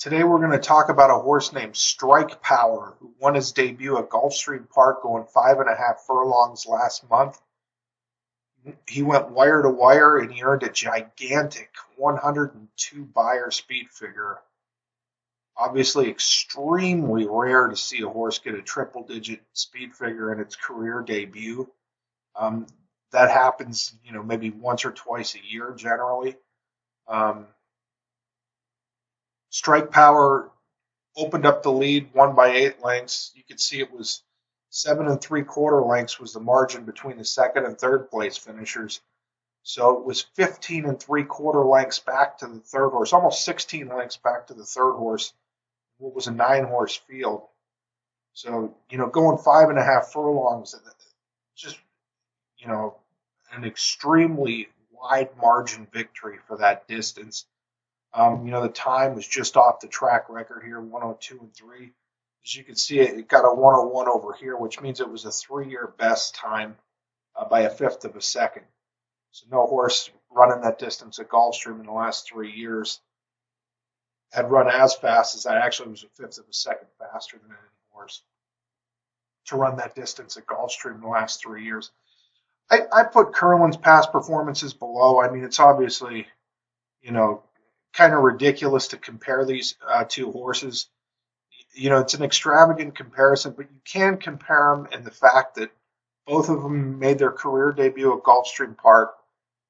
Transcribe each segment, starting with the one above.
Today we're going to talk about a horse named Strike Power, who won his debut at Gulfstream Park going 5.5 furlongs last month. He went wire to wire and he earned a gigantic 102 Beyer Speed Figure. Obviously extremely rare to see a horse get a triple-digit speed figure in its career debut. That happens, maybe once or twice a year generally. Strike Power opened up the lead, won by 8 lengths. You could see it was 7 3/4 lengths was the margin between the second and third place finishers. So it was 15 3/4 lengths back to the third horse, almost 16 lengths back to the third horse. What was a 9-horse field. So, going 5.5 furlongs, just, an extremely wide margin victory for that distance. The time was just off the track record here, 102 3. As you can see, it got a 101 over here, which means it was a 3-year best time by a fifth of a second. So no horse running that distance at Gulfstream in the last 3 years had run as fast as that. Actually, it was a fifth of a second faster than any horse to run that distance at Gulfstream in the last 3 years. I put Curlin's past performances below. I mean, it's obviously, kind of ridiculous to compare these two horses. It's an extravagant comparison, but you can compare them in the fact that both of them made their career debut at Gulfstream Park.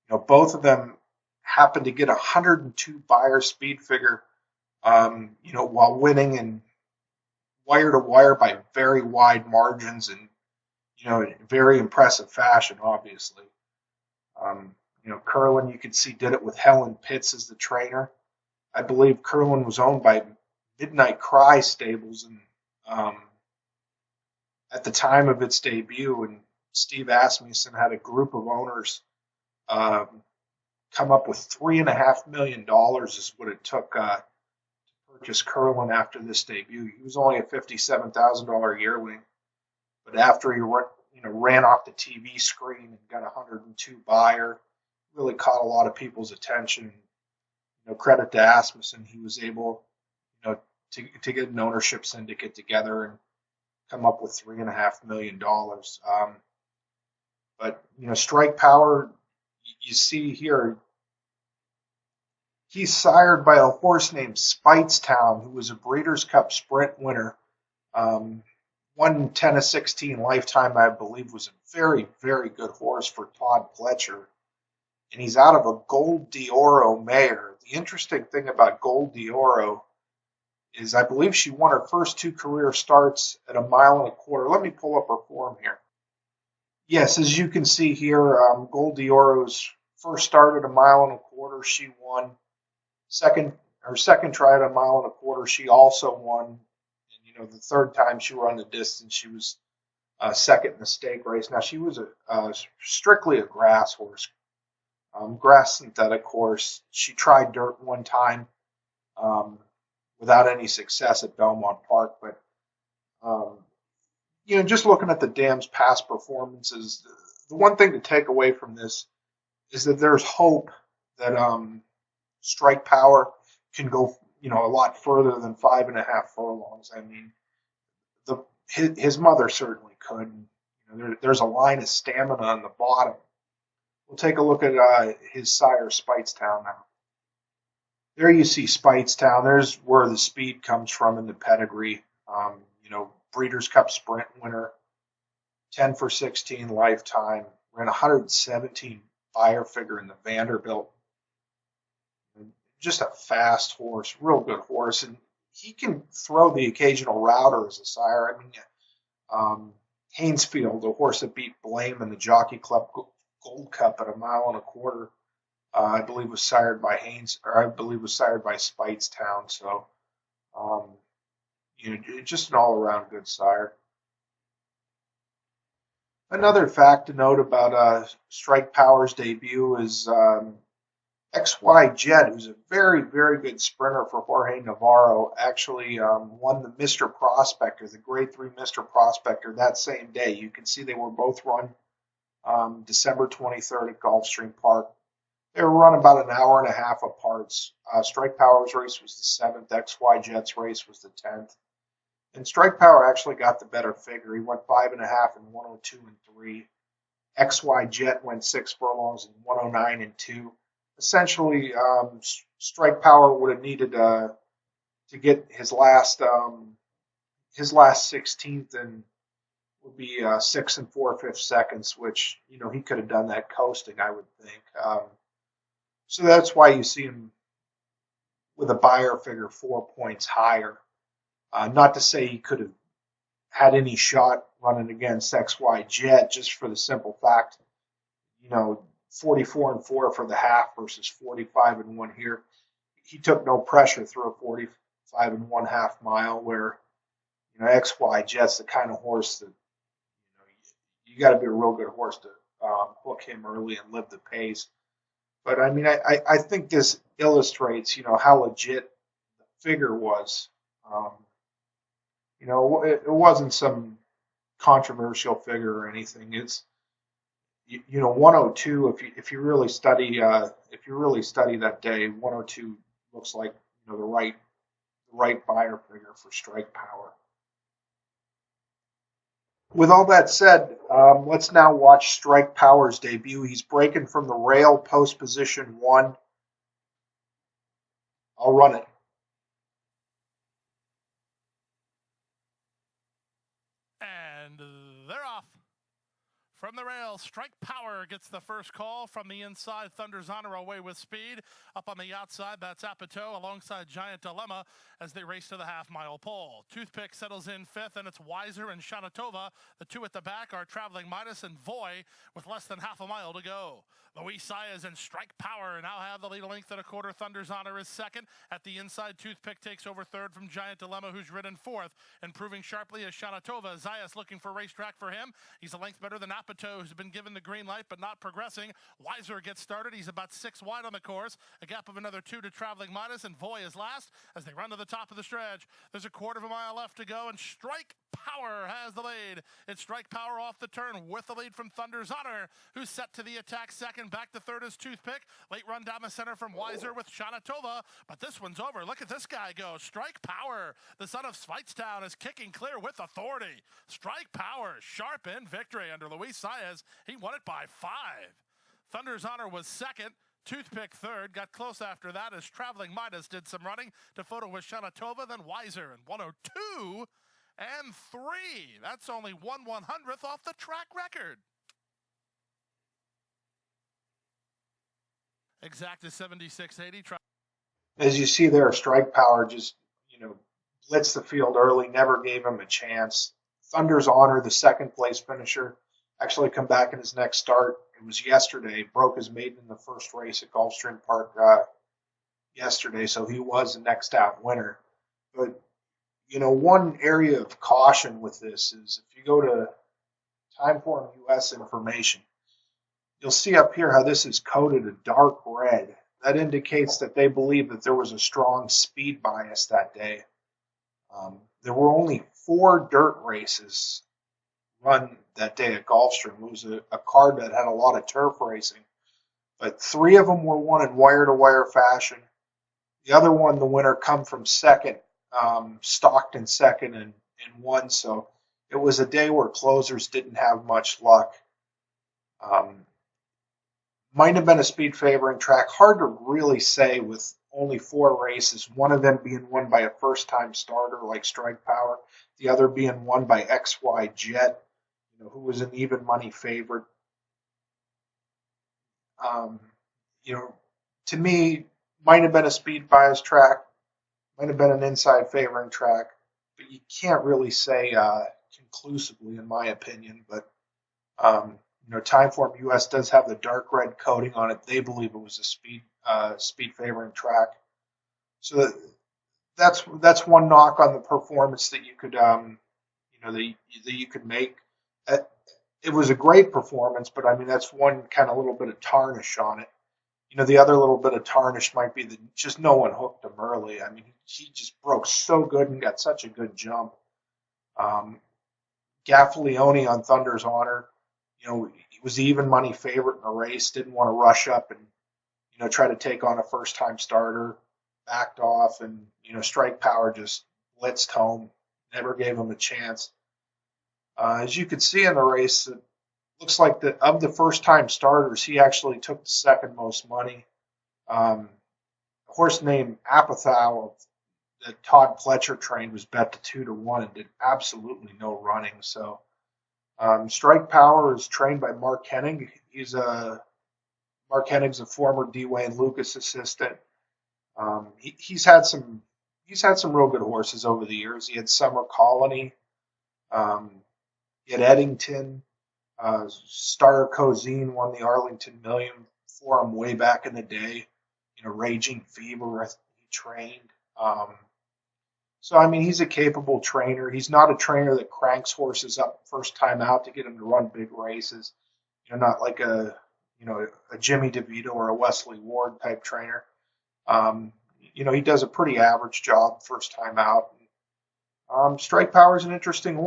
Both of them happened to get a 102 Beyer Speed Figure, while winning in wire to wire by very wide margins and, very impressive fashion, obviously. Curlin, you could see, did it with Helen Pitts as the trainer. I believe Curlin was owned by Midnight Cry Stables and at the time of its debut, and Steve Asmussen had a group of owners come up with $3.5 million is what it took to purchase Curlin after this debut. He was only a $57,000 yearling, but after he ran off the TV screen and got 102 Beyer, really caught a lot of people's attention. Credit to Asmussen, he was able, to get an ownership syndicate together and come up with $3.5 million. But Strike Power, you see here, he's sired by a horse named Speightstown, who was a Breeders' Cup Sprint winner. Won 10-16 Lifetime, I believe, was a very, very good horse for Todd Pletcher. And he's out of a Gold d'Oro mare. The interesting thing about Gold d'Oro is I believe she won her first 2 career starts at 1.25 miles. Let me pull up her form here. Yes, as you can see here, Gold d'Oro's first start at 1.25 miles, she won. Her second try at 1.25 miles, she also won. And, the third time she ran the distance, she was second in the stake race. Now, she was strictly a grass horse. Grass synthetic horse. She tried dirt one time without any success at Belmont Park. But, just looking at the dam's past performances, the one thing to take away from this is that there's hope that Strike Power can go, a lot further than 5.5 furlongs. I mean, his mother certainly could. There's a line of stamina on the bottom. We'll take a look at his sire, Speightstown, now. There you see Speightstown. There's where the speed comes from in the pedigree. Breeders' Cup Sprint winner, 10-16 Lifetime, ran 117 Beyer figure in the Vanderbilt. Just a fast horse, real good horse, and he can throw the occasional router as a sire. I mean, Hainesfield, the horse that beat Blame in the Jockey Club Gold Cup at 1.25 miles, I believe was sired by Speightstown. So, just an all-around good sire. Another fact to note about Strike Power's debut is XY Jet, who's a very, very good sprinter for Jorge Navarro, actually won the Mr. Prospector, the Grade 3 Mr. Prospector, that same day. You can see they were both run December 23rd at Gulfstream Park. They were run about an hour and a half apart. Strike Power's race was the 7th. XY Jet's race was the 10th. And Strike Power actually got the better figure. He went 5.5 in 102 and 3. XY Jet went 6 furlongs in 109 and 2. Essentially, Strike Power would have needed to get his last 16th and would be 6 and 4/5 seconds, which he could have done that coasting, I would think. So that's why you see him with a Beyer figure 4 points higher. Not to say he could have had any shot running against XY Jet, just for the simple fact, 44 and 4 for the half versus 45 and 1 here. He took no pressure through a 45 and 1/2 mile, where XY Jet's the kind of horse that you got to be a real good horse to hook him early and live the pace. But I mean, I think this illustrates how legit the figure was. It wasn't some controversial figure or anything. It's 102. If you really study that day, 102 looks like the right Beyer figure for Strike Power. With all that said, let's now watch Strike Power's debut. He's breaking from the rail, post position 1. I'll run it. And they're off. From the rail, Strike Power gets the first call from the inside. Thunder's Honor away with speed. Up on the outside, that's Apatow alongside Giant Dilemma as they race to the half-mile pole. Toothpick settles in 5th, and it's Wiser and Shanatova. The two at the back are Traveling Midas and Voy with less than half a mile to go. Luis Saez and Strike Power now have the lead a length and a quarter. Thunder's Honor is 2nd. At the inside, Toothpick takes over 3rd from Giant Dilemma, who's ridden 4th. Improving sharply as Shanatova. Zayas looking for racetrack for him. He's a length better than Apatow, who's been given the green light but not progressing. Wiser gets started. He's about 6 wide on the course. A gap of another 2 to Traveling Midas, and Voy is last as they run to the top of the stretch. There's a quarter of a mile left to go, and Strike Power has the lead. It's Strike Power off the turn with the lead from Thunder's Honor, who's set to the attack 2nd. Back to 3rd is Toothpick. Late run down the center from Wiser with Shanatova, but this one's over. Look at this guy go. Strike Power, the son of Sveitstown, is kicking clear with authority. Strike Power, sharp in victory under Luis Saez. He won it by 5. Thunder's Honor was 2nd. Toothpick 3rd, got close after that as Traveling Midas did some running to photo with Shanatova, then Wiser, and 102 and 3. That's only 1/100th off the track record. Exact is 76.80. As you see there, Strike Power just, blitzed the field early, never gave him a chance. Thunder's Honor, the 2nd place finisher, actually come back in his next start. It was yesterday. Broke his maiden in the first race at Gulfstream Park yesterday, so he was the next out winner. But, one area of caution with this is if you go to Timeform US information, you'll see up here how this is coded a dark red. That indicates that they believe that there was a strong speed bias that day. There were only 4 dirt races run that day at Gulfstream. It was a card that had a lot of turf racing, but 3 of them were won in wire-to-wire fashion. The other one, the winner, come from 2nd, Stockton 2nd and won. So it was a day where closers didn't have much luck. Might have been a speed favoring track. Hard to really say with only 4 races, one of them being won by a first-time starter like Strike Power, the other being won by XY Jet, who was an even money favorite. To me, might have been a speed bias track, might have been an inside favoring track, but you can't really say conclusively, in my opinion. But Timeform US does have the dark red coating on it. They believe it was a speed favoring track. So that's one knock on the performance that you could that you could make. It was a great performance, but I mean that's one kind of little bit of tarnish on it. The other little bit of tarnish might be that just no one hooked him early. I mean, he just broke so good and got such a good jump. Gaffalione on Thunder's Honor, he was the even money favorite in the race. Didn't want to rush up and try to take on a first-time starter, backed off, and Strike Power just blitzed home, never gave him a chance. As you could see in the race, it looks like that of the first-time starters, he actually took the second most money. A horse named Apatow that Todd Pletcher trained was bet to 2-1 and did absolutely no running. So Strike Power is trained by Mark Hennig. Mark Hennig's a former D. Wayne Lucas assistant. He's had some real good horses over the years. He had Summer Colony. He had Eddington. Starter Cozine won the Arlington Million for him way back in the day. Raging Fever, he trained. So, I mean, he's a capable trainer. He's not a trainer that cranks horses up first time out to get them to run big races. Not like a Jimmy DeVito or a Wesley Ward type trainer. He does a pretty average job first time out. Strike Power is an interesting horse.